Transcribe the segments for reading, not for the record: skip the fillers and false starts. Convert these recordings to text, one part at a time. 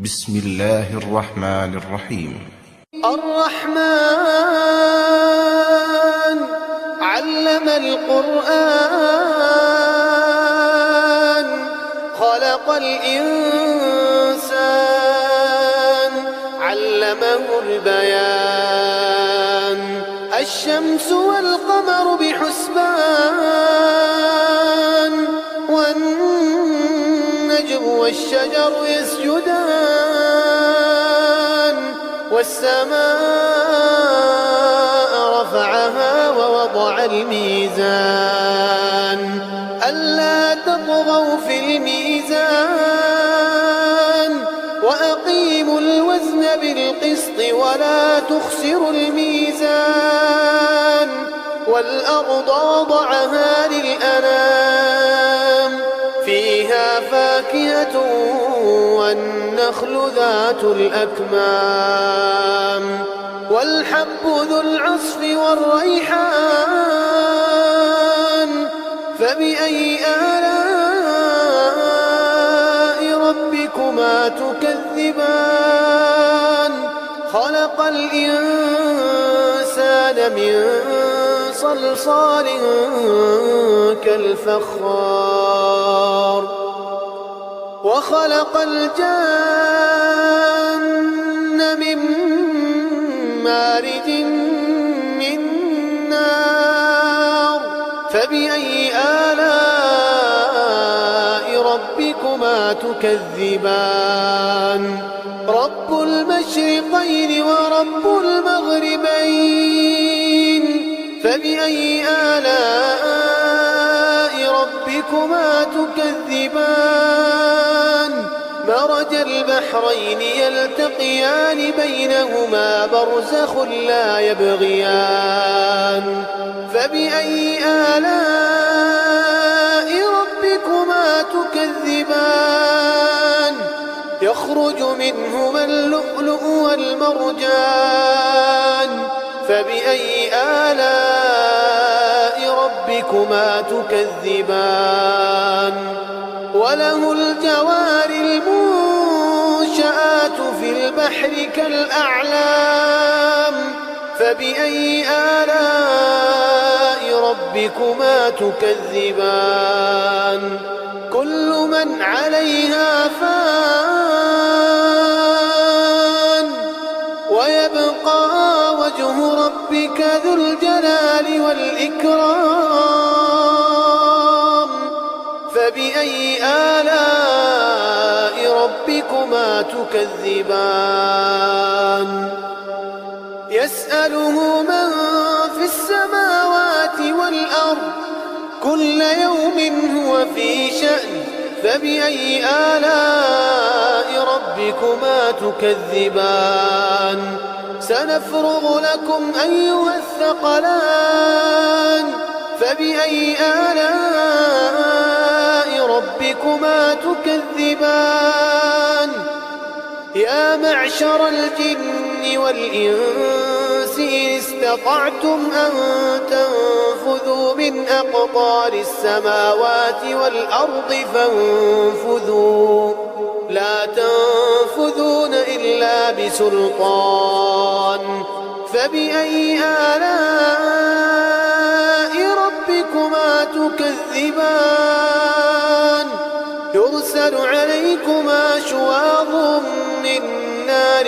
بسم الله الرحمن الرحيم. الرحمن علم القرآن خلق الإنسان علمه البيان الشمس والقمر بحسبان والنجم والشجر يسجدان والسماء رفعها ووضع الميزان ألا تطغوا في الميزان وأقيموا الوزن بالقسط ولا تخسروا الميزان والأرض وضعها للأنام فيها فاكهة والنخل ذات الأكمام والحب ذو العصف والريحان فبأي آلاء ربكما تكذبان خلق الإنسان من صلصال كالفخار وخلق الجن من مارج من نار فبأي آلاء ربكما تكذبان رب المشرقين ورب المغربين فبأي آلاء ربكما تكذبان مرج البحرين يلتقيان بينهما برزخ لا يبغيان فبأي آلاء ربكما تكذبان يخرج منهما اللؤلؤ والمرجان فبأي آلاء ربكما تكذبان وله الجوار المنشآت في البحر كالأعلام فبأي آلاء ربكما تكذبان كل من عليها فان ويبقى وجه ربك ذو الجلال والإكرام فبأي آلاء ربكما تكذبان يسأله من في السماوات والأرض كل يوم هو في شأن فبأي آلاء ربكما تكذبان سنفرغ لكم أيها الثقلان فبأي آلاء ربكما تكذبان يا معشر الجن والإنس إن استطعتم أن تنفذوا من أقطار السماوات والأرض فانفذوا لا تنفذون إلا بسلطان فبأي آلاء ربكما تكذبان يرسل عليكما شواظ من نار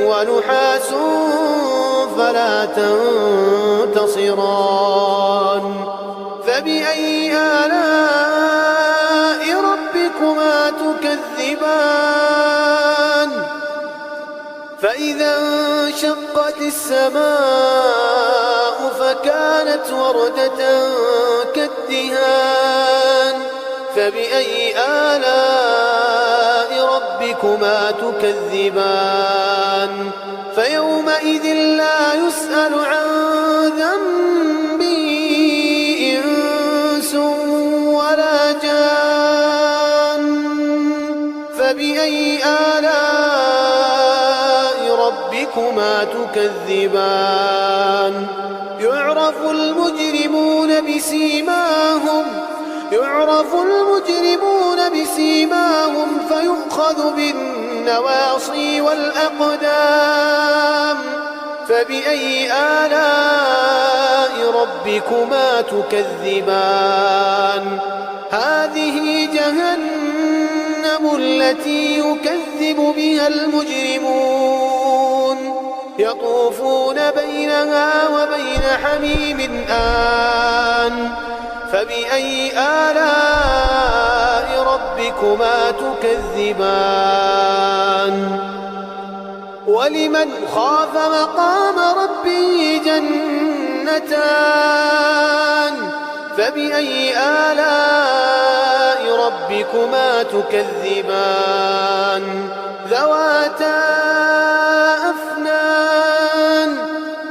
ونحاس فلا تنتصران فبأي آلاء ربكما تكذبان فإذا انشقت السماء فكانت وردة كالدهان فبأي آلاء ربكما تكذبان فيومئذ لا يسأل عن ذنبه إنس ولا جان فبأي آلاء ربكما تكذبان يعرف المجرمون بسيماهم فيؤخذ بالنسبة النواصي والأقدام فبأي آلاء ربكما تكذبان هذه جهنم التي يكذب بها المجرمون يطوفون بينها وبين حميم آن فبأي آلاء ربكما تكذبان ولمن خاف مقام ربه جنتان فبأي آلاء ربكما تكذبان ذواتا أفنان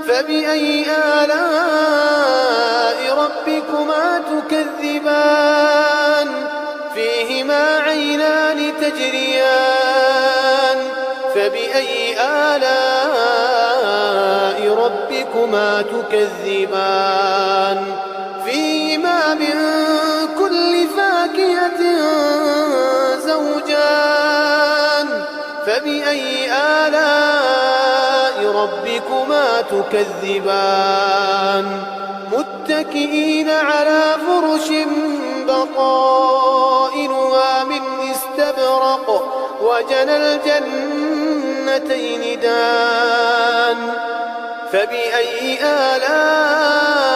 فبأي آلاء ربكما تكذبان فيهما عينان تجريان فبأي آلاء ربكما تكذبان فيهما من كل فاكهة زوجان فبأي آلاء ربكما تكذبان متكئين على فرش بطائنها من استبرق وجنى الجنتين دان فبأي آلاء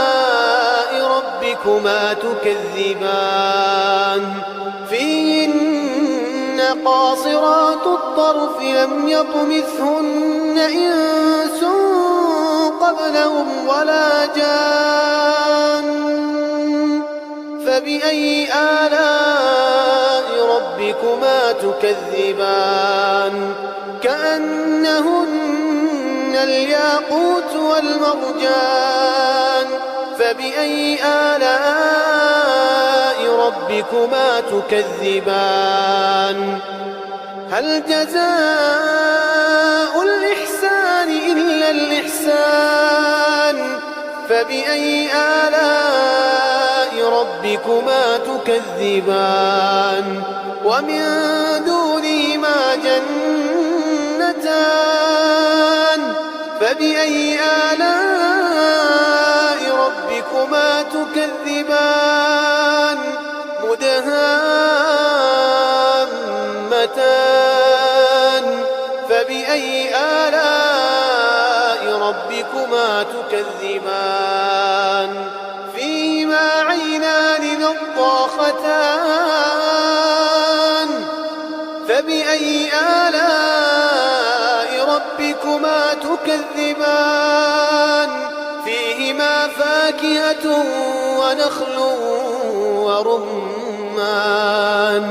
ربكما تكذبان فيهن قاصرات الطرف لم يطمثهن إنس قبلهم ولا جان فبأي آلاء ربكما تكذبان كأنهن الياقوت والمرجان فبأي آلاء ربكما تكذبان هل جزاء الإحسان إلا الإحسان فبأي آلاء ربكما تكذبان ومن دونهما جنتان فبأي آلاء ربكما تكذبان مدهامتان فبأي آلاء ربكما تكذبان فيهما عينان نضاختان فبأي آلاء ربكما تكذبان فيهما فاكهة ونخل ورمان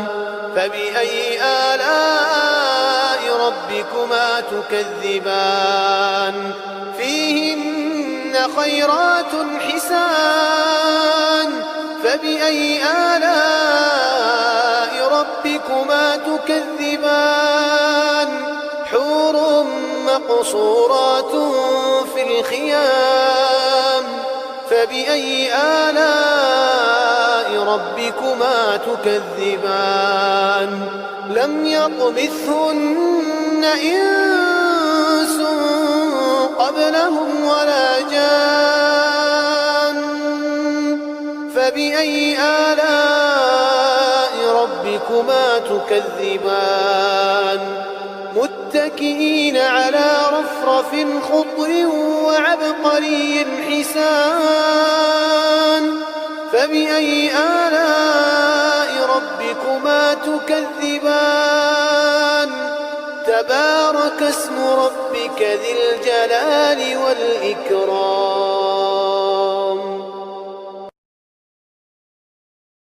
فبأي آلاء ربكما تكذبان فيهن خيرات حسان فبأي آلاء ربكما تكذبان حور مقصورات في الخيام فبأي آلاء ربكما تكذبان لم يطمثهن إنس قبلهم ولا جان فبأي آلاء ربكما تكذبان متكئين على رفرف خضر وعبقري حسان فبأي آلاء ربكما تكذبان تبارك اسم ربك ذي الجلال والإكرام